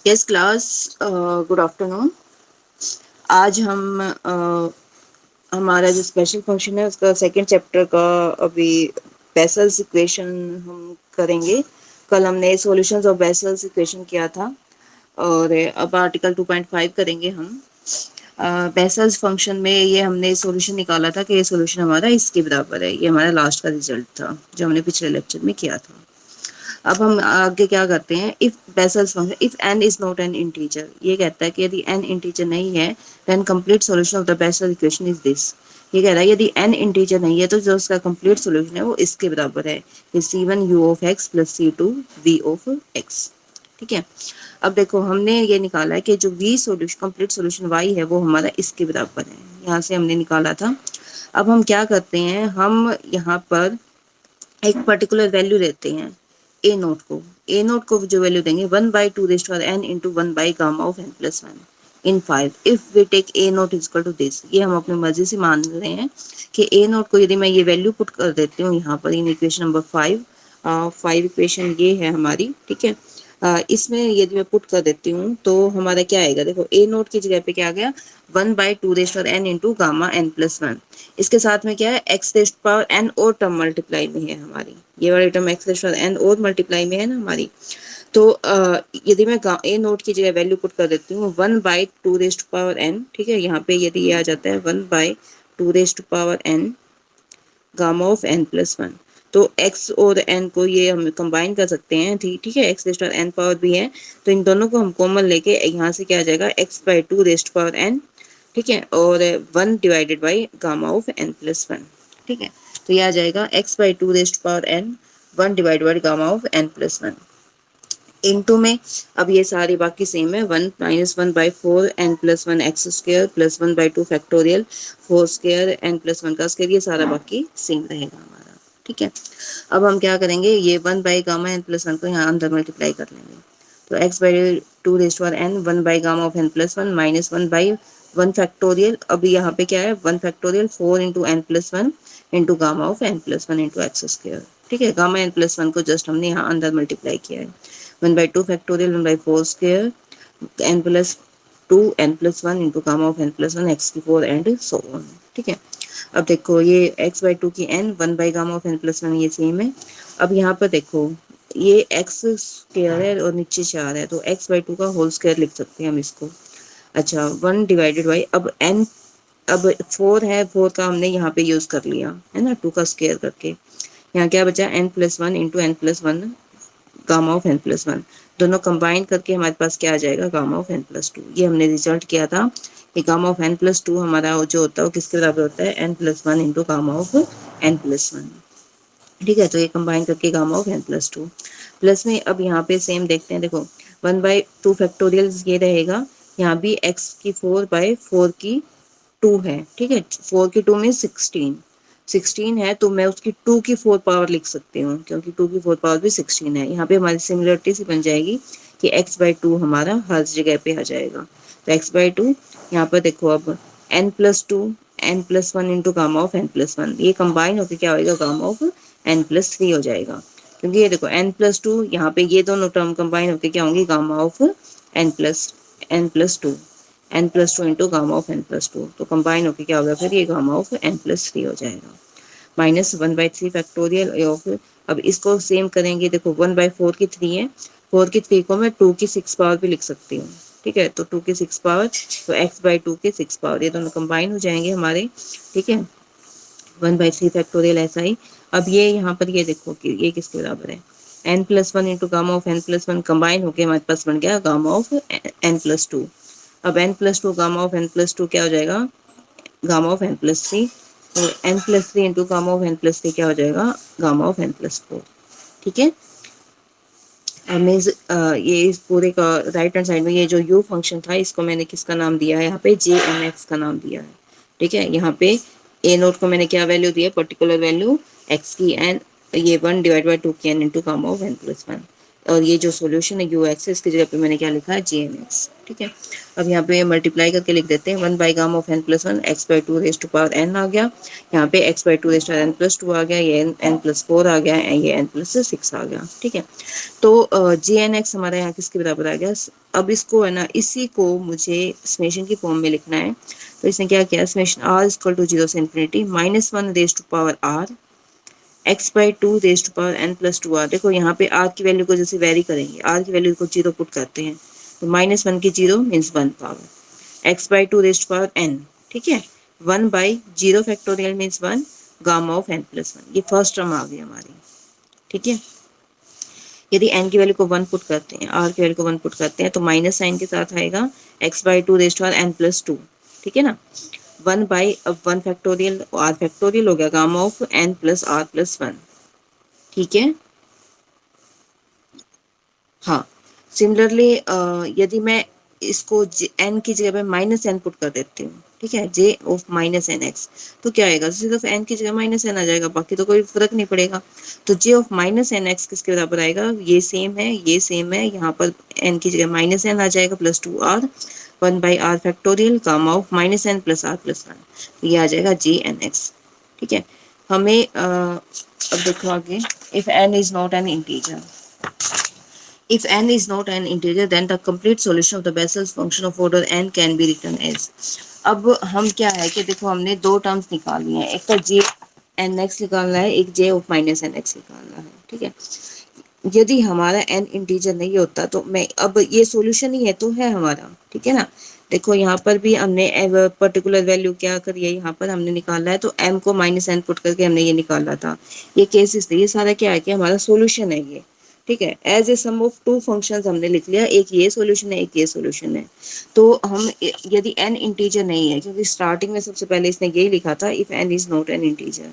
Yes class, good afternoon. आज हम हमारा जो स्पेशल फंक्शन है उसका सेकंड चैप्टर का अभी बेसल्स इक्वेशन हम करेंगे। कल हमने सॉल्यूशंस ऑफ बेसल्स इक्वेशन किया था और अब आर्टिकल 2.5 करेंगे हम। बेसल्स फंक्शन में ये हमने सॉल्यूशन निकाला था कि ये सॉल्यूशन हमारा इसके बराबर है। ये हमारा लास्ट का रिजल्ट था जो हमने पिछले लेक्चर में किया था। अब हम आगे क्या करते हैं, if Bessel's function if n is not an integer, ये कहता है कि यदि n इंटीजर नहीं है then complete solution of the Bessel equation is this. ये कह रहा है यदि n इंटीजर नहीं है तो जो उसका कंप्लीट सॉल्यूशन है वो इसके बराबर है, c1 u of x plus c2 v of x। ठीक है, अब देखो हमने ये निकाला है कि जो v solution complete solution y है वो हमारा इसके बराबर है, यहाँ से हमने निकाला था। अब हम क्या करते हैं, हम यहाँ पर एक पर्टिकुलर वैल्यू देते हैं ए नोट को जो वैल्यू देंगे 1/2 into 1 of n plus 1 in 5 if we take a not equal to this. ये हम अपनी मर्जी से मान रहे हैं कि ए नोट को यदि मैं ये वैल्यू पुट कर देती हूँ यहाँ पर इन इक्वेशन नंबर 5, 5 इक्वेशन ये है हमारी। ठीक है, इसमें यदि मैं पुट कर देती हूँ तो हमारा क्या आएगा, देखो ए नोट की जगह पे क्या आ गया 1/2 इंटू गामा n प्लस 1। इसके साथ में क्या है x रेस्ट पावर n और टर्म मल्टीप्लाई में है हमारी, ये वाली term x rest power n और मल्टीप्लाई में है ना हमारी। तो यदि मैं ए नोट की जगह वैल्यू पुट कर देती हूँ 1/2 ठीक है, यहाँ पे यदि ये आ जाता है 1/2 गामा ऑफ n प्लस 1। तो x और n को ये हम कंबाइन कर सकते हैं, ठीक है, x rest power n power भी है तो इन दोनों को हम कॉमन लेके यहाँ से क्या आ जाएगा x/2 रेस्ट पावर n। ठीक है, और 1 divided by gamma of n plus 1। ठीक है, तो ये आ जाएगा x/2 rest power n 1 divided by gamma of n plus 1 into में। अब ये सारी बाकी सेम है, 1 - 1/4 n plus 1 x square plus 1/2 factorial 4 square n plus 1 का स्क्र, ये सारा बाकी सेम रहेगा हमारा। ठीक है, अब हम क्या करेंगे, ये 1/गामा n प्लस 1 को यहाँ अंदर मल्टीप्लाई कर लेंगे। तो x/2 रेस्ट पावर n 1/गामा of n plus 1 minus 1/1 factorial. अब यहाँ पे क्या है 1 factorial 4 into n plus 1 into gamma of n plus 1 into X square. ठीक है, गामा n प्लस 1 को जस्ट हमने यहाँ अंदर मल्टीप्लाई किया है। 1/2 factorial 1/4 square n plus 2 n plus 1 into gamma of n plus 1 x की 4 एंड सो ऑन। ठीक है, अब देखो ये x/2 की n 1/गामा ऑफ n प्लस 1 ये सेम है। अब यहाँ पर देखो ये x स्क्वायर है और नीचे 4 है तो x/2 का होल स्क्वायर लिख सकते हैं हम इसको। अच्छा, 1 डिवाइडेड बाई अब n, अब 4 है, 4 का हमने यहाँ पे यूज कर लिया है ना 2 का स्क्वायर करके। यहाँ क्या बचा n plus 1 into n plus 1 gamma of n plus 1, दोनों कंबाइन करके हमारे पास क्या आ जाएगा गामा ऑफ n प्लस 2। ये हमने रिजल्ट किया था कि गामा ऑफ n प्लस 2 हमारा जो होता है वो किसके बराबर होता है n plus 1 into gamma of n plus 1। ठीक है, तो ये कंबाइन करके gamma of n plus 2 plus में अब यहाँ पे सेम देखते हैं, देखो 1/2 फैक्टोरियल ये रहेगा, यहाँ भी x की 4/4 की 2 है। ठीक है, 4 की 2 में 16 है तो मैं उसकी 2 की 4 पावर लिख सकती हूँ क्योंकि 2 की 4 पावर भी 16 है। यहाँ पे हमारी सिमिलरिटी से बन जाएगी कि x/2 हमारा हर जगह पे आ जाएगा। तो x/2 यहाँ पर देखो अब n plus 2 n plus 1 into gamma of n plus 1, ये कंबाइन होकर क्या होगा गामा ऑफ n प्लस 3 हो जाएगा। क्योंकि ये देखो n प्लस 2 यहाँ पे ये दोनों टर्म कंबाइन होकर क्या होंगी gamma of n plus 2 into gamma of n plus 2, तो कंबाइन होकर क्या होगा फिर ये गामा ऑफ n प्लस 3 हो जाएगा। माइनस 1/3 फैक्टोरियल ऑफ, अब इसको सेम करेंगे, देखो 1/4 की 3 है, 4 की 3 को मैं 2 की 6 पावर भी लिख सकती हूँ। ठीक है, तो 2 की 6 पावर तो x/2 की 6 पावर, ये दोनों कंबाइन हो जाएंगे हमारे। ठीक है, 1/3 फैक्टोरियल ऐसा ही। अब ये यहाँ पर ये देखो कि ये किसके बराबर है n plus 1 into gamma of n plus 1 combine होकर हमारे पास बन गया गामा ऑफ n प्लस 2। अब n plus 2 gamma of n plus 2 क्या हो जाएगा गामा ऑफ n प्लस 3, तो n plus 3 into gamma of n plus 3 क्या हो जाएगा गामा ऑफ n प्लस 4। ठीक है, मीन्स ये इस पूरे का राइट हैंड साइड में ये जो u फंक्शन था इसको मैंने किसका नाम दिया है यहाँ पे jmx का नाम दिया है। ठीक है, यहाँ पे ए नोट को मैंने क्या वैल्यू दिया पर्टिकुलर वैल्यू x की n, ये 1 डिवाइड बाई 2 की n into gamma of n plus 1। और ये जो सॉल्यूशन है यू एक्स है, इसकी जगह पे मैंने क्या लिखा है जी एन एक्स, ठीक है। अब यहाँ पे मल्टीप्लाई करके लिख देते हैं, 1/गामा of n plus 1 X by two raise to power n आ गया, यहाँ पे x by two raise to n plus 2 आ गया, ये n प्लस 4 आ गया, ये n प्लस 6 आ गया, ठीक है। तो जी एन एक्स हमारा यहाँ किसके बराबर आ गया। अब इसको है ना, इसी को मुझे समेशन की फॉर्म में लिखना है। तो इसने क्या किया, समेशन r इक्वल टू 0 से infinity -1 raise to power r x by two raise to power n plus 2 r। देखो यहाँ पे r की वैल्यू को जैसे वेरी करेंगे, r की वैल्यू को 0 पुट करते हैं, तो -1 की 0 means 1 power x by two raise to power n, ठीक है। 1/0 factorial means 1 gamma of n plus 1, ये फर्स्ट टर्म आ गई हमारी, ठीक है। यदि n की वैल्यू को 1 पुट करते हैं, r की वैल्यू को 1 पुट करते हैं, तो माइनस साइन के साथ आएगा x by two raise to power n plus 2, ठीक है ना। 1 बाई, अब 1 फैक्टोरियल r फैक्टोरियल हो गया gamma of n plus r plus 1, ठीक है। हाँ, सिमिलरली यदि मैं इसको n की जगह पे माइनस एन पुट कर देती हूँ, ठीक है, j of minus n x, तो क्या आएगा, सिर्फ n की जगह माइनस एन आ जाएगा, बाकी तो कोई फर्क नहीं पड़ेगा। तो j of minus n x किसके बराबर आएगा, ये सेम है, ये सेम है, यहाँ पर n की जगह माइनस एन आ जाएगा plus 2r 1/r factorial gamma of minus n plus r plus 1, ये आ जाएगा जी एन एक्स, ठीक है। हमें अब देखो आगे, if n is not an integer, if n is not an integer, then the complete solution of the Bessel's function of order n can be written as। अब हम क्या है कि देखो हमने दो टर्म्स निकाली हैं, एक तो j n x निकालना है, एक j of minus n x निकालना है, ठीक है। यदि हमारा n इंटीजर नहीं होता तो मैं, अब ये सॉल्यूशन ही है तो है हमारा, ठीक है ना। देखो यहाँ पर भी हमने पर्टिकुलर वैल्यू क्या करी है, यहाँ पर हमने निकाला है, तो m को माइनस एन पुट करके हमने ये निकाला था, ये केसेस थे, ये सारा क्या है कि हमारा सॉल्यूशन है ये, ठीक है। As a sum of two functions हमने लिख लिया, एक ये सॉल्यूशन है, एक ये सॉल्यूशन है। तो हम यदि n इंटीजर नहीं है, क्योंकि स्टार्टिंग में सबसे पहले इसने यही लिखा था if n is not an integer,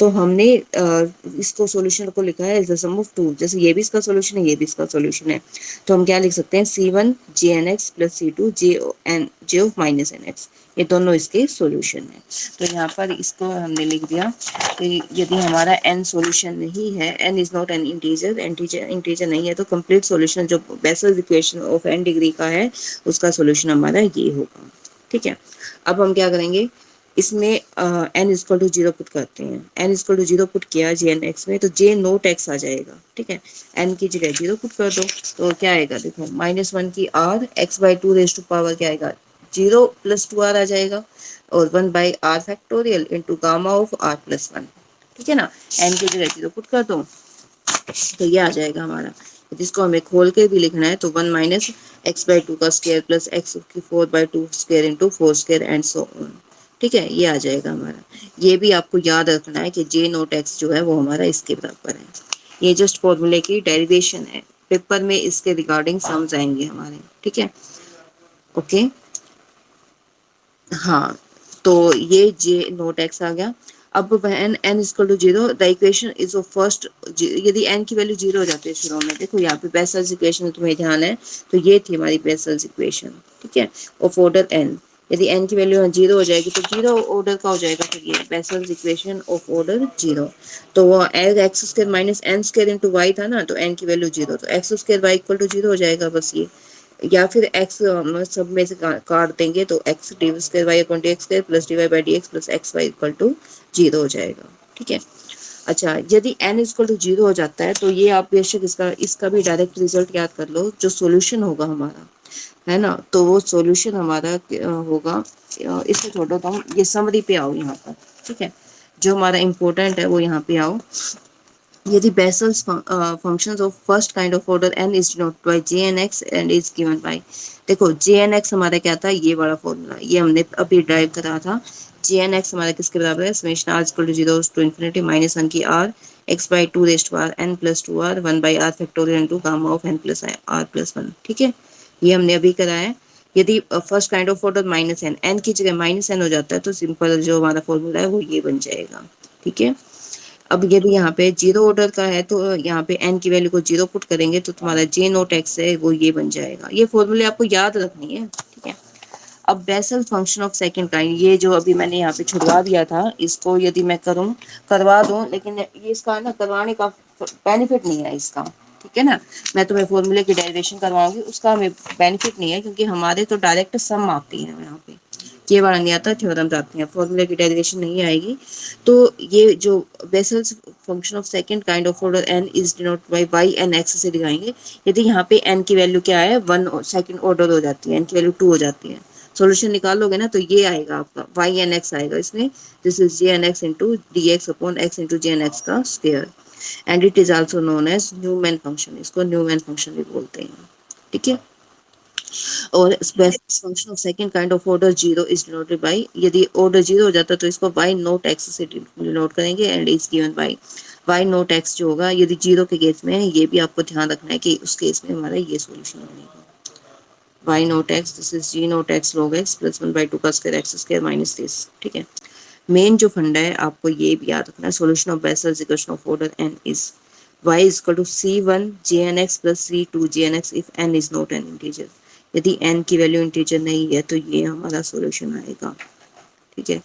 तो हमने इसको सॉल्यूशन को लिखा है as the sum of two, जैसे ये भी इसका सॉल्यूशन है, ये भी इसका सॉल्यूशन है, तो हम क्या लिख सकते हैं, c1 jnx plus c2 j of minus n x, ये दोनों इसके सॉल्यूशन है। तो यहाँ पर इसको हमने लिख दिया कि यदि हमारा n सॉल्यूशन नहीं है, n is not an integer, integer नहीं है, तो कंप्लीट सॉल्यूशन जो vessels equation of n degree का है उसका सॉल्यूशन हमारा ये होगा, ठीक है। अब हम क्या करेंगे, इसमें n इक्वल टू 0 पुट करते हैं, n इक्वल टू 0 पुट किया जी एन एक्स में, तो j नोट x आ जाएगा, ठीक है। n की जगह 0 पुट कर दो, तो क्या आएगा, देखो -1 की r x by two raise to power क्या आएगा, 0 प्लस 2r आ जाएगा, और 1/r factorial into gamma of r plus 1, ठीक है ना। n की जगह 0 पुट कर दो, तो ये आ जाएगा हमारा, जिसको हमें खोल के भी लिखना है, तो 1 माइनस एक्स बाई टू का स्क्वायर प्लस एक्स की 4/2 square into 4 square and so on, ठीक है, ये आ जाएगा हमारा। ये भी आपको याद रखना है कि जे नोट एक्स जो है वो हमारा इसके बराबर है। ये जस्ट फॉर्मूले की डेरिवेशन है, पेपर में इसके रिगार्डिंग सम्स आएंगे हमारे, ठीक है, ओके। हाँ, तो ये जे नोट एक्स आ गया। अब when n equal to 0 the equation is of first, यदि n की वैल्यू 0 हो जाती है शुरू में, देखो यहाँ पे बेसल्स इक्वेशन तुम्हें ध्यान है, तो ये थी हमारी बेसल्स इक्वेशन, ठीक है, ऑफ ऑर्डर n। यदि n की वैल्यू 0 हो जाएगी तो 0 ऑर्डर का हो जाएगा, फिर ये बेसल्स इक्वेशन ऑफ ऑर्डर 0। तो वो x square minus n square into y था ना, तो n की वैल्यू 0, तो x square y equal to 0 हो जाएगा बस ये, या फिर x सब में से काट देंगे, तो x d square y upon d x square plus d y by D x plus x y equal to 0 हो जाएगा, ठीक है। अच्छा, यदि n इक्वल टू 0 हो जाता है, तो ये आप बेशक इसका भी डायरेक्ट रिजल्ट याद कर लो, जो सॉल्यूशन होगा हमारा, है ना, तो वो सॉल्यूशन हमारा होगा, इसको छोड़ो, तो हम ये समरी पे आओ यहाँ पर, ठीक है, जो हमारा इम्पोर्टेंट है वो यहाँ पे आओ। यदि Bessel's functions of first kind of order n is denoted by jnx and is given by, देखो jnx हमारा क्या था, ये वाला फॉर्मूला ये हमने अभी ड्राइव करा था। jnx हमारा किसके बराबर है, summation r equal to 0 to infinity -1 की r x by two raise power n plus 2r 1/r factorial into gamma of n plus r plus 1, ठीक है, ये हमने अभी करा है। यदि first kind of order -n की जगह -n हो जाता है, तो सिंपल जो हमारा फॉर्मूला है वो ये बन जाएगा, ठीक है। अब यदि यहाँ पे 0 ऑर्डर का है, तो यहाँ पे n की वैल्यू को 0 पुट करेंगे, तो तुम्हारा जे नोट एक्स है वो ये बन जाएगा। ये फॉर्मूले आपको याद रखनी है, ठीक है। अब Bessel function of second kind, ये जो अभी मैंने यहाँ पे छुड़वा दिया था, इसको यदि मैं करवा दूं, लेकिन ये इसका ना करवाने का बेनिफिट नहीं है इसका, ठीक है ना। मैं तुम्हें फॉर्मूले की डेरिवेशन करवाऊंगी, उसका हमें बेनिफिट नहीं है क्योंकि हमारे तो डायरेक्ट सम आती है यहाँ पे, ये वाला नहीं आता, थ्योरम्स आती हैं, फॉर्मूले की डेरिवेशन नहीं आएगी। तो ये जो Bessel's function of second kind of order n is denote by y n x से दिखाएंगे। यदि यहाँ पे n की वैल्यू क्या है, 1 सेकंड ऑर्डर हो जाती है, n की वैल्यू 2 हो जाती है, सॉल्यूशन निकालोगे ना तो ये आएगा आपका y एन एक्स आएगा इसमें, this is J N X into D X upon X into J N x का square, and it is also known as Neumann function, इसको न्यूमैन फंक्शन भी बोलते हैं। ठीक है। और function of second kind of order zero is denoted by, यदि order zero हो जाता है तो इसको बाय नोट एक्स से डिनोट करेंगे, and is given by Y note X जो होगा यदि जीरो के केस में है, ये भी आपको ध्यान रखना है कि उस केस में हमारा ये सॉल्यूशन बनेगा, y note x this is g naught x log x plus 1/2 का square x square minus this. ठीक है। मेन जो फंडा है आपको ये भी याद रखना है, solution of vessels equation of order n is y is equal to c1 jnx plus c2 jnx if n is not an integer। यदि n की वैल्यू इंटीजर नहीं है तो ये हमारा सॉल्यूशन आएगा। ठीक है।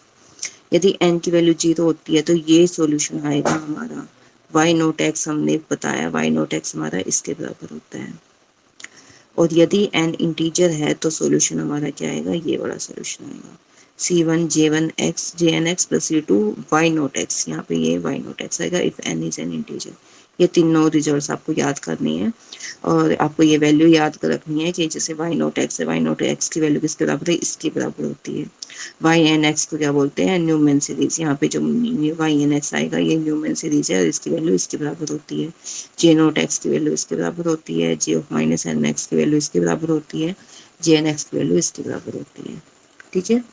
यदि n की वैल्यू जीरो होती है तो ये सॉल्यूशन आएगा हमारा, y नोट एक्स हमने बताया, y नोट एक्स हमारा इसके बराबर होता है, और यदि n इंटीजर है तो सॉल्यूशन हमारा क्या आएगा, ये बड़ा सॉल्यूशन आएगा, c1 j1 x jnx plus c2 y note x, यहाँ पे ये y नोट x आएगा if n is an integer. ये तीनों रिजल्ट्स आपको याद करनी है, और आपको ये वैल्यू याद कर रखनी है कि जैसे y नोट x है, y नोट x की वैल्यू किसके बराबर है, इसके बराबर होती है। y एन एक्स को क्या बोलते हैं, न्यूमैन सीरीज, यहाँ पे जो y एन एक्स आएगा ये न्यूमैन सीरीज है और इसकी वैल्यू इसके बराबर होती है, जे नोट एक्स की वैल्यू इसके बराबर होती है, जे ऑफ माइनस एन एक्स की वैल्यू इसके बराबर होती है, जे एन एक्स की वैल्यू इसके बराबर होती है। ठीक है।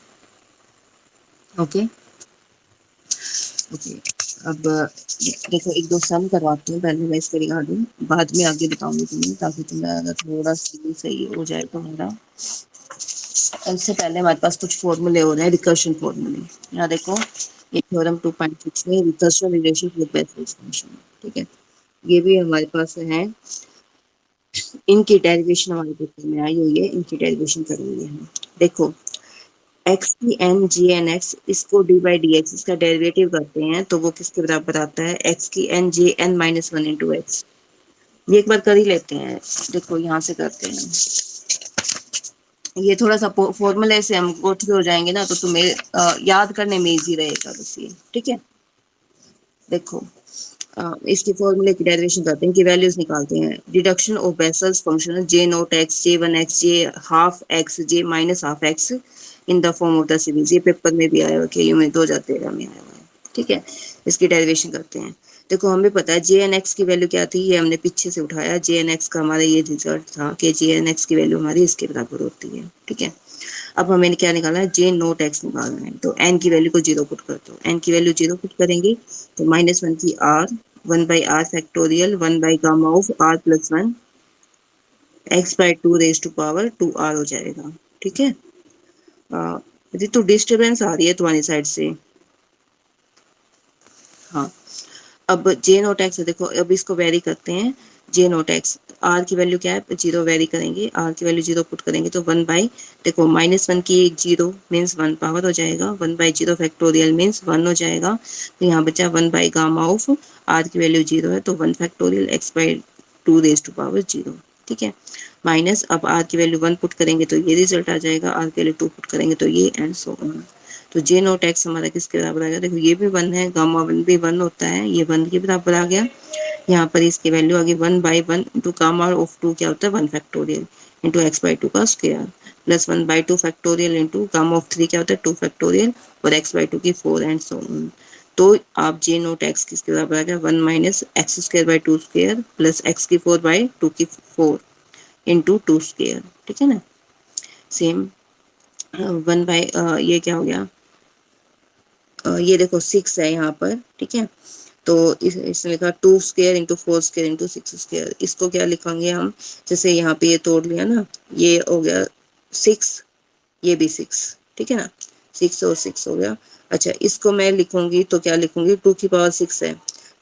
Okay okay. अब देखो एक दो सम करवाती हूँ, पहले मैं इसके रिगार्डिंग, बाद में आगे बताऊंगी तुम्हें, ताकि तुम्हारा थोड़ा सा सही हो जाए तुम्हारा। इससे पहले हमारे पास कुछ फॉर्मूले हो रहे हैं, रिकर्शन फॉर्मूले। यहाँ देखो ये थ्योरम 2.6 में recursion relation with vessels function. ठीक है। ये भी हमारे पास है, इनकी डेरिवेशन हमारे पेपर में आई हुई है, इनकी डेरिवेशन करेंगे हम। देखो एक्स की एन जी एन एक्स, इसको डी बाई डी एक्स इसका डेरिवेटिव करते हैं तो वो किसके बराबर आता है, एक्स की n j n minus one into x. ये एक बार कर ही लेते हैं, देखो यहाँ से करते हैं, ये थोड़ा सा फॉर्मूले से हम गो थ्रू हो जाएंगे ना तो तुम्हें याद करने में इजी रहेगा बस ये। ठीक है। देखो इसकी फॉर्मूले की डेरिवेशन करते हैं, कि वैल्यूज निकालते हैं, deduction of vessels function J naught x J one x J half x J minus half x in the form of the series, ये पेपर में भी आया हुआ है, में 2013 में आया हुआ है। ठीक है। इसकी डेरिवेशन करते हैं। देखो हमें पता है जे एन एक्स की वैल्यू क्या थी, ये हमने पीछे से उठाया, जे एन एक्स का हमारा ये रिजल्ट था कि जे एन एक्स की वैल्यू हमारी इसके बराबर होती है। ठीक है। अब हमें क्या निकालना है, जे नोट एक्स निकालना है, तो एन की वैल्यू को जीरो पुट कर दो, एन की वैल्यू जीरो पुट करेंगे तो माइनस वन की r, one by r factorial, one by gamma of r plus one x by two raise to power two r हो जाएगा। ठीक है। यदि तो डिस्टर्बेंस आ रही है तुम्हारी साइड से। हाँ। अब जे नोट एक्स है, देखो अब इसको वेरी करते हैं, जे नोट एक्स आर की वैल्यू क्या है, जीरो वेरी करेंगे, आर की वैल्यू जीरो पुट करेंगे तो वन बाई, देखो माइनस वन की एक जीरो मीन्स वन पावर हो जाएगा, one by zero factorial means one हो जाएगा, तो यहाँ बचा one by gamma of r की वैल्यू जीरो है तो one factorial x by two raise to power zero. ठीक है। माइनस अब आर की वैल्यू वन पुट करेंगे तो ये रिजल्ट आ जाएगा, आर की वैल्यू टू पुट करेंगे तो ये, एंड सो ऑन। तो जे नोट एक्स हमारा किसके बराबर आ गया, देखो ये भी वन है, गामा वन भी वन होता है, ये वन के बराबर आ गया। यहाँ पर इसकी वैल्यू आ गई one by one into gamma of two क्या होता है, one factorial into X by two का square, plus one by two factorial into gamma of three क्या होता है, टू फैक्टोरियल, और एक्स बाई टू की फोर, एंड सो ऑन। तो आप जे नोट एक्स किसके बराबर आ गया, one minus X square by two square plus X की फोर बाई टू की फोर इंटू टू स्क्वायर। ठीक है ना। सेम वन बाई ये क्या हो गया, ये देखो सिक्स है यहाँ पर। ठीक है। तो इसने लिखा two square into four square into six square, इसको क्या लिखेंगे हम, जैसे यहाँ पे ये तोड़ लिया ना, ये हो गया सिक्स, ये भी सिक्स। ठीक है ना। सिक्स और सिक्स हो गया। अच्छा इसको मैं लिखूंगी तो क्या लिखूंगी, टू की पावर सिक्स है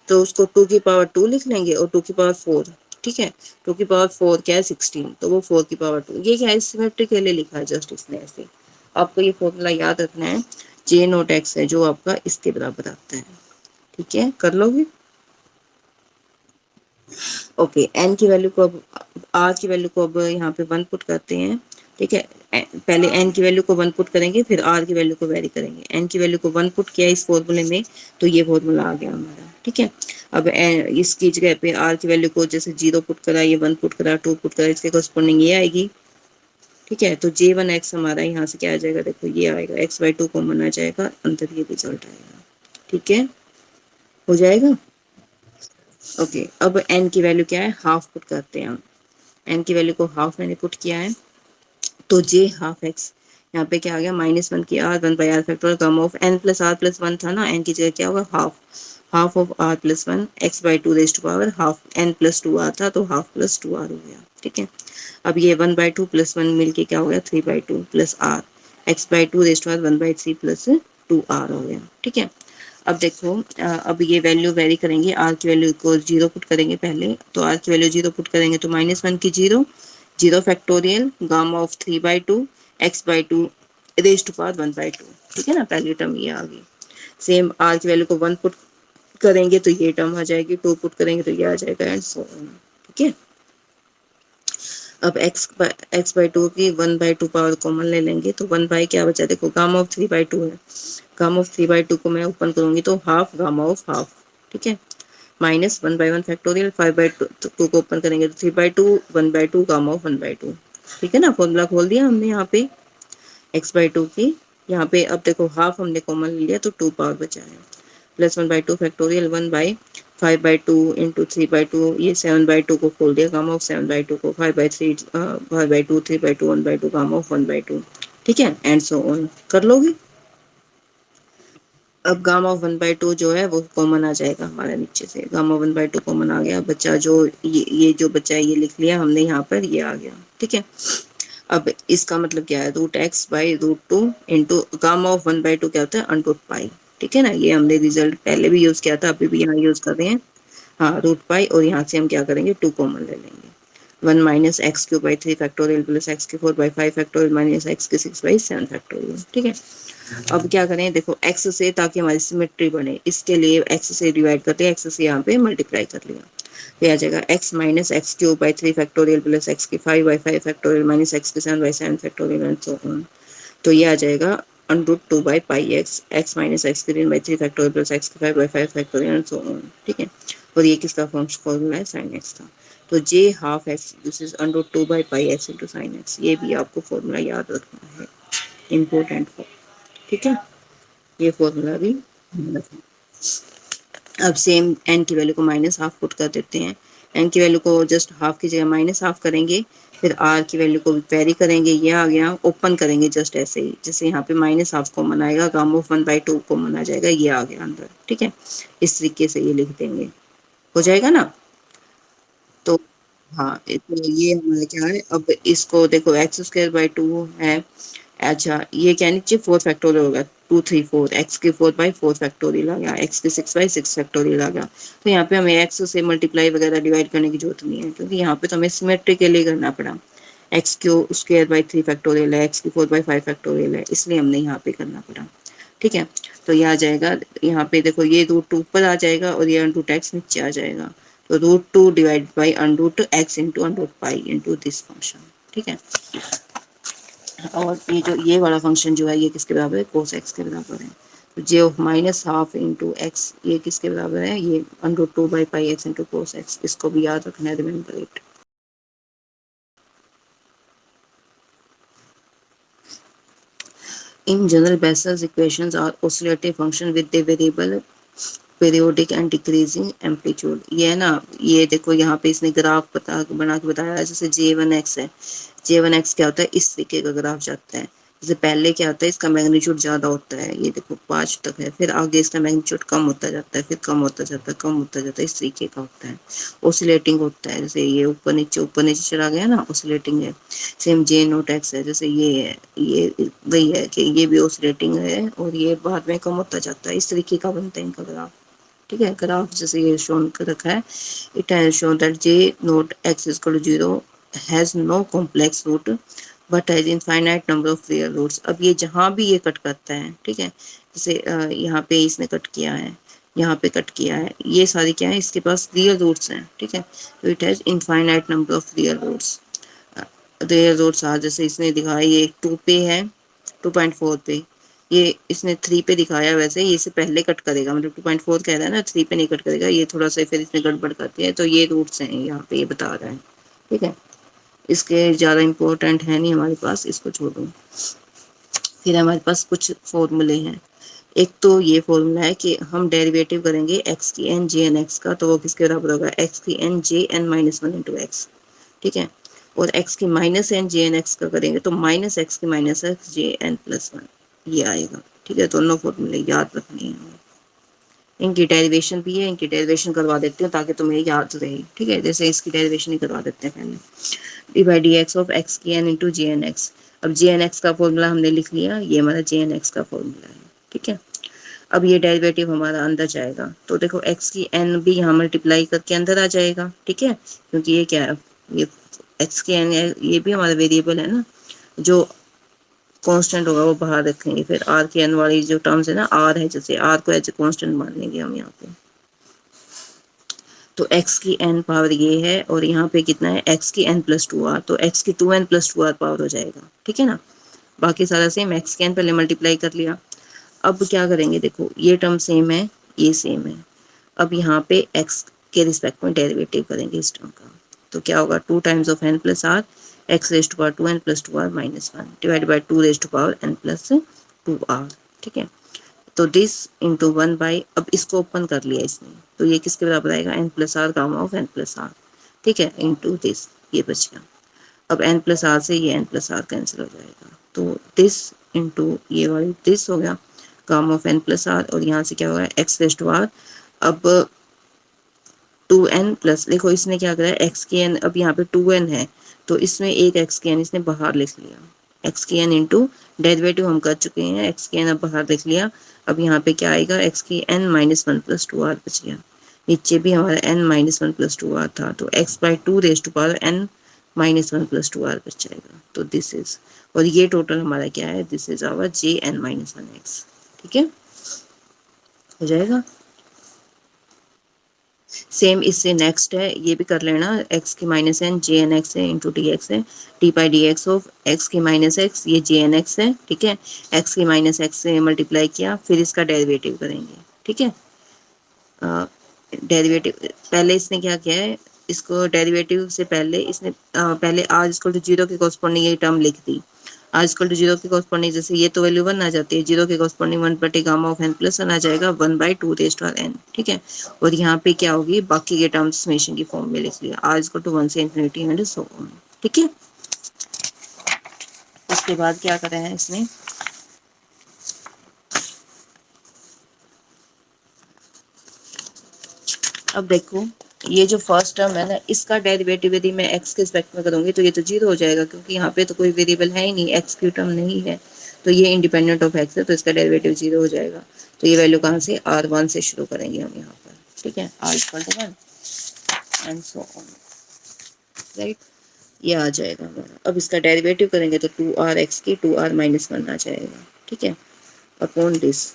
तो उसको टू की पावर टू लिख लेंगे, और टू की पावर फोर। ठीक है। टू की पावर फोर क्या है, 16, तो वो फोर की पावर टू, ये क्या है, सिमेट्रिक के लिए लिखा है जस्ट इसने ऐसे। आपको ये फॉर्मूला याद रखना है, जे नोट एक्स है जो आपका इसके बराबर आता है। ठीक है, कर लोगे। ओके, एन की वैल्यू को अब, आर की वैल्यू को अब यहाँ पे 1 पुट करते हैं, ठीक है। पहले एन की वैल्यू को 1 पुट करेंगे, फिर आर की वैल्यू को वेरी करेंगे। एन की वैल्यू को 1 पुट किया इस फॉर्मूले में, तो ये फॉर्मूला आ गया हमारा, ठीक है। अब इसकी जगह पे आर की वैल्यू को जैसे 0 पुट करा, ये 1 पुट करा, 2 पुट करा, इसके कॉरस्पॉन्डिंग ये आएगी, ठीक है। तो J1X हमारा यहाँ से क्या आ जाएगा, देखो ये आएगा x/2 कॉमन आ जाएगा, अंदर ये रिजल्ट आएगा, ठीक है, हो जाएगा। ओके, अब n की वैल्यू क्या है, हाफ पुट करते हैं हम। n की वैल्यू को हाफ मैंने पुट किया है, तो j हाफ x, यहाँ पे क्या आ गया, -1 की r 1/r factorial gamma of n plus r plus 1 था ना, n की जगह क्या होगा half, half of r plus 1 x/2 raise to power half n plus 2r था, तो हाफ प्लस 2r हो गया, ठीक है। अब ये 1/2 प्लस 1 मिलके क्या हो गया 3/2 plus r, x/2 raise to power 1/3 plus 2r हो गया, ठीक है। अब देखो अब ये वैल्यू वेरी करेंगे, आर की वैल्यू को 0 पुट करेंगे पहले, तो आर की वैल्यू 0 पुट करेंगे तो -1 की 0, 0 factorial gamma of 3/2 x/2 raise to power 1/2, ठीक है ना, पहली टर्म ये आ गई। सेम आर की वैल्यू को 1 पुट करेंगे तो ये टर्म आ जाएगी, 2 पुट करेंगे तो ये आ जाएगा, एंड सो ऑन, ठीक है। अब x/2 की 1/2 पावर कॉमन ले लेंगे, तो 1 बाई क्या बचा, देखो गामा ऑफ 3/2 है, गामा ऑफ 3/2 को मैं ओपन करूंगी तो हाफ गामा ऑफ हाफ, ठीक है, -1/1 फैक्टोरियल, 5/2 को ओपन करेंगे तो 3/2, 1/2 गामा ऑफ 1/2, ठीक है ना। फॉर्मूला खोल दिया हमने यहाँ पे x/2 की, यहाँ पे अब देखो हाफ हमने कॉमन ले लिया तो 2 पावर बचा है, +1/2 फैक्टोरियल 1/5/2 इंटू 3/2, ये 7/2 को खोल दिया, गामा ऑफ 7/2 को 5/3 5/2 3/2 1/2 गामा ऑफ 1/2, ठीक है, एंड सो ऑन कर लोगे। अब गामा ऑफ 1/2 जो है वो कॉमन आ जाएगा हमारे नीचे से, गामा 1/2 कॉमन आ गया, बच्चा जो ये जो बच्चा है ये लिख लिया हमने यहाँ पर, ये आ गया, ठीक है। अब इसका मतलब क्या है, √x/√2 इंटू गामा ऑफ 1/2 क्या होता है, √पाई, ठीक है ना। ये हमने रिजल्ट पहले भी यूज किया था, अभी भी यहाँ यूज कर रहे हैं, हाँ √पाई, और यहाँ से हम क्या करेंगे 2 कॉमन ले लेंगे, 1 minus x³ factorial plus x⁴/5 factorial minus x6/7 factorial, ठीक है। अब क्या करें, देखो x से, ताकि हमारी सिमेट्री बने, इसके लिए x से डिवाइड करते हैं, x से यहाँ पे मल्टीप्लाई कर लिया, तो आ जाएगा x minus x³ factorial plus x⁵/5 factorial minus x⁷/7 factorial and so on, तो ये आ जाएगा √2/πx, x minus x³ factorial plus x⁵/5 factorial and so on, ठीक है। और ये किसका फॉर्मूला है, साइन एक्स का, तो j half x this is √2/πx into sine x, ये भी आपको फॉर्मूला याद रखना है, इम्पोर्टेंट फॉर्म, ठीक है, ये फॉर्मूला भी रखना। अब सेम n की वैल्यू को माइनस हाफ पुट कर देते हैं, n की वैल्यू को जस्ट हाफ की जगह माइनस हाफ करेंगे, फिर r की वैल्यू को वेरी करेंगे, ये आ गया, ओपन करेंगे जस्ट ऐसे ही, जैसे यहाँ पे माइनस हाफ कॉमन आएगा, गामा ऑफ 1/2 कॉमन आ जाएगा, ये आ गया अंदर, ठीक है। इस तरीके से ये लिख देंगे, हो जाएगा ना। तो हाँ, तो ये हमारा क्या है, अब इसको देखो x²/2 है, अच्छा ये क्या नीचे 4 फैक्टोरियल होगा, 2 3 4, x⁴/4 फैक्टोरियल आ गया, x�6/6 फैक्टोरियल आ गया, तो यहाँ पे हमें x से मल्टीप्लाई वगैरह डिवाइड करने की जरूरत नहीं है, क्योंकि यहाँ पे तो हमें सिमेट्री के लिए करना पड़ा, x⁴/3 फैक्टोरियल है, x⁴/5 फैक्टोरियल है, इसलिए हमने यहाँ पे करना पड़ा, ठीक है। तो ये आ जाएगा, यहाँ पे देखो ये √2 ऊपर आ जाएगा और ये √x नीचे आ जाएगा, तो √2 divide by √x into √pi into this function, ठीक है। और ये जो ये वाला फंक्शन जो है ये किसके बराबर है, कोस एक्स के बराबर है, तो J of minus half into x ये किसके बराबर है, ये √2/πx इंटू कोस एक्स, इसको भी याद रखना है, remember it. In general, Bessel's equations are oscillating function with the variable periodic and decreasing amplitude, ये है ना, ये देखो यहाँ पे इसने ग्राफ बना के बताया है, जैसे J1X है, J1X क्या होता है, इस तरीके का ग्राफ जाता है, जैसे पहले क्या होता है, इसका मैग्नीट्यूड ज्यादा होता है, ये देखो 5 तक है, फिर आगे इसका मैग्नीट्यूड कम होता जाता है, फिर कम होता जाता है, कम होता जाता है, इस तरीके का होता है, ओसिलेटिंग होता है, जैसे ये ऊपर नीचे चला गया ना, ओसिलेटिंग है। सेम J0X है, जैसे ये है, ये वही है कि ये भी ओसिलेटिंग है और ये बाद में कम होता जाता है, इस तरीके का बनता है इनका ग्राफ, ठीक है। ग्राफ जैसे ये शोन कर रखा है, it has shown that J0X equal to 0 has no complex root but has infinite number of real roots. अब ये जहाँ भी ये कट करता है, ठीक है, जैसे यहाँ पे इसने कट किया है, यहाँ पे कट किया है, ये सारी क्या है, इसके पास रियल रूट्स हैं, ठीक है। तो it has infinite number of real roots. Real roots आ, जैसे इसने दिखाया ये 2 पे है, 2.4 पे, ये इसने 3 पे दिखाया, वैसे ये से पहले कट करेगा, मतलब 2.4 कह रहा है ना, 3 पे नहीं कट करेगा, ये थोड़ा सा फिर इसने गड़बड़ करती है, तो ये रूट्स हैं यहाँ पे, ये बता रहा है, ठीक है। इसके ज़्यादा इम्पोर्टेंट है नहीं हमारे पास, इसको छोड़ो। फिर हमारे पास कुछ फॉर्मूले हैं। एक तो ये फॉर्मूला है कि हम डेरिवेटिव करेंगे एक्स की एन जे एन एक्स का, तो वो किसके बराबर होगा, एक्स की n j n minus one into x, ठीक है। और एक्स की minus n j N x का करेंगे तो माइनस एक्स की minus x j n plus one, ये आएगा, ठीक है। दोनों फॉर्मूले याद रखने हैं, इनकी डेरिवेशन भी है, इनकी डेरिवेशन करवा देती हूँ ताकि तुम्हें याद रहे, ठीक है। जैसे इसकी डेरिवेशन ही करवा देते हैं पहले, D by D x of x की N into J N X. अब जे एन एक्स का फॉर्मूला हमने लिख लिया, ये हमारा जे एन एक्स का फॉर्मूला है, ठीक है। अब ये डेरिवेटिव हमारा अंदर जाएगा, तो देखो x की n भी यहाँ मल्टीप्लाई करके अंदर आ जाएगा, ठीक है, क्योंकि ये क्या है, ये x की n ये भी हमारा वेरिएबल है ना, जो कांस्टेंट होगा वो बाहर रखेंगे, फिर r की n वाली जो टर्म्स है ना, r है, जैसे r को एज ए कांस्टेंट मान लेंगे हम यहाँ पे, तो x की n पावर ये है, और यहाँ पे कितना है, x की n प्लस 2r, तो x की 2n प्लस 2r पावर हो जाएगा, ठीक है ना। बाकी सारा सेम, x की n पहले मल्टीप्लाई कर लिया। अब क्या करेंगे, देखो ये टर्म सेम है, ये सेम है, अब यहाँ पे x के रिस्पेक्ट में डेरिवेटिव करेंगे इस टर्म का, तो क्या होगा, 2 times of n plus r x raise to power 2n plus 2r minus 1 divide by 2 raise to power n plus 2r, ठीक है। तो दिस इंटू 1 बाई, अब इसको ओपन कर लिया इसने, तो ये किसके बराबर आएगा, n plus r gamma of n plus r, ठीक है, इंटू दिस, ये बच गया। अब n प्लस आर से ये n प्लस आर कैंसिल हो जाएगा, तो दिस इंटू ये वाली दिस हो गया, gamma of n plus r, और यहाँ से क्या होगा, एक्स रेज टू आर। अब 2n प्लस, देखो इसने क्या करा है, x की n, अब यहाँ पे 2n है, तो इसमें एक x की n इसने बाहर लिख लिया, x की n इंटू डेरिवेटिव हम कर चुके हैं, x की n अब बाहर लिख लिया। अब यहाँ पे क्या आएगा, x की n minus one plus two r बच गया, नीचे भी हमारा n minus one plus two r था, तो x by two raise to power n minus one plus two r बच जाएगा, तो दिस इज, और ये टोटल हमारा क्या है, this is our j n minus one x, ठीक है, हो जाएगा। सेम इससे नेक्स्ट है, ये भी कर लेना, x की minus n j N x है इंटू डी एक्स है, d by D x of x की माइनस एक्स, ये जे एन एक्स है, ठीक है, x की माइनस एक्स से मल्टीप्लाई किया, फिर इसका डेरिवेटिव करेंगे, ठीक है। डेरिवेटिव पहले इसने क्या किया है, इसको डेरिवेटिव से पहले इसने पहले आर इक्वल टू जीरो के कॉरस्पॉन्डिंग ये टर्म लिख दी, आर इक्वल टू जीरो के कॉरस्पॉन्डिंग, जैसे ये तो वैल्यू 1 आ जाती है, जीरो के कॉरस्पॉन्डिंग 1 बटे गामा ऑफ n प्लस 1 आ जाएगा, 1 by two raise to power n, ठीक है। और यहाँ पे क्या होगी, बाकी के टर्म्स समेशन की फॉर्म में लिख लिया, आर इक्वल टू 1 से इन्फिनिटी एंड सो ऑन, ठीक है। उसके बाद क्या करा है इसने, अब देखो ये जो फर्स्ट टर्म है ना, इसका डेरिवेटिव यदि मैं x के रिस्पेक्ट में करूंगी तो ये तो जीरो हो जाएगा, क्योंकि यहाँ पे तो कोई वेरिएबल है ही नहीं, x की टर्म नहीं है, तो ये इंडिपेंडेंट ऑफ x है, तो इसका डेरिवेटिव जीरो हो जाएगा। तो ये वैल्यू कहाँ से, r1 से शुरू करेंगे हम यहाँ पर, ठीक है, r equal to 1 and so on, right, ये आ जाएगा हमारा। अब इसका डेरिवेटिव करेंगे तो 2r(x) की 2r माइनस 1 आ जाएगा, ठीक है, अपॉन दिस।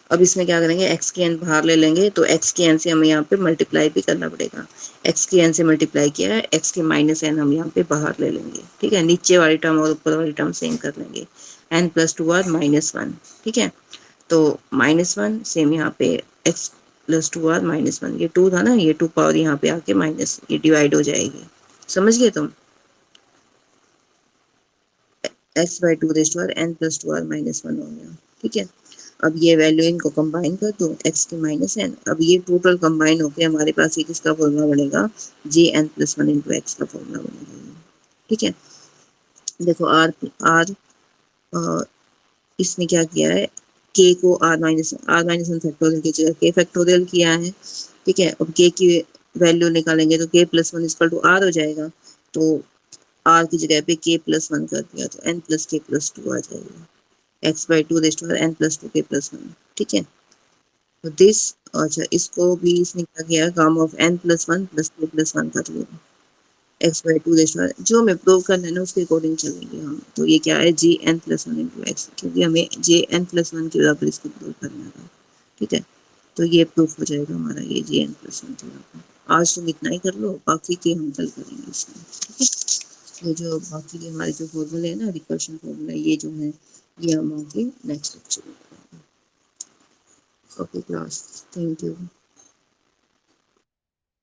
अब इसमें क्या करेंगे, x की n बाहर ले लेंगे, तो x की n से हमें यहाँ पे मल्टीप्लाई भी करना पड़ेगा, x की n से मल्टीप्लाई किया है, x की माइनस n हम यहाँ पे बाहर ले लेंगे, ठीक है, नीचे वाली टर्म और ऊपर वाली टर्म सेम कर लेंगे, n plus two r minus one, ठीक है, तो माइनस वन सेम यहाँ पे x plus two r minus one, ये टू था ना, ये टू पावर यहाँ पे आके माइनस, ये डिवाइड हो जाएगी, समझ गए तुम, x by two raise to r n plus two r minus one हो गया, ठीक है। अब ये वैल्यू इनको कंबाइन कर दो, x की माइनस एन, अब ये टोटल कंबाइन होकर हमारे पास ये किसका फॉर्मूला बनेगा, j n plus one into x का फॉर्मूला बनेगा, ठीक है। देखो आर आर इसने क्या किया है, के को आर माइनस वन फैक्टोरियल की जगह के फैक्टोरियल किया है, ठीक है। अब के की वैल्यू निकालेंगे तो k plus one equal to r हो जाएगा, तो आर की जगह पे के प्लस वन कर दिया, तो n plus k plus two आ जाएगा, x by two raise to power n plus two k plus one, ठीक है। तो दिस, अच्छा इसको भी इसने क्या किया, gamma of n plus one plus k plus one कर लिया, x by two raise to power, जो हमें प्रूव करना है ना उसके अकॉर्डिंग चलेंगे हम, तो ये क्या है, G N plus one into X, क्योंकि हमें जे एन प्लस वन के बराबर इसको प्रूव करना था, ठीक है। तो ये प्रूफ हो जाएगा हमारा ये जी n प्लस वन थोड़ा। आज तुम इतना ही कर लो, बाकी के हम कल करेंगे इसमें, ठीक है। ये जो बाकी के हमारे जो फॉर्मूले हैं ना, रिकर्शन फॉर्मूला, ये जो है ये हम आगे नेक्स्ट लेक्चर में करेंगे। Okay class, thank you.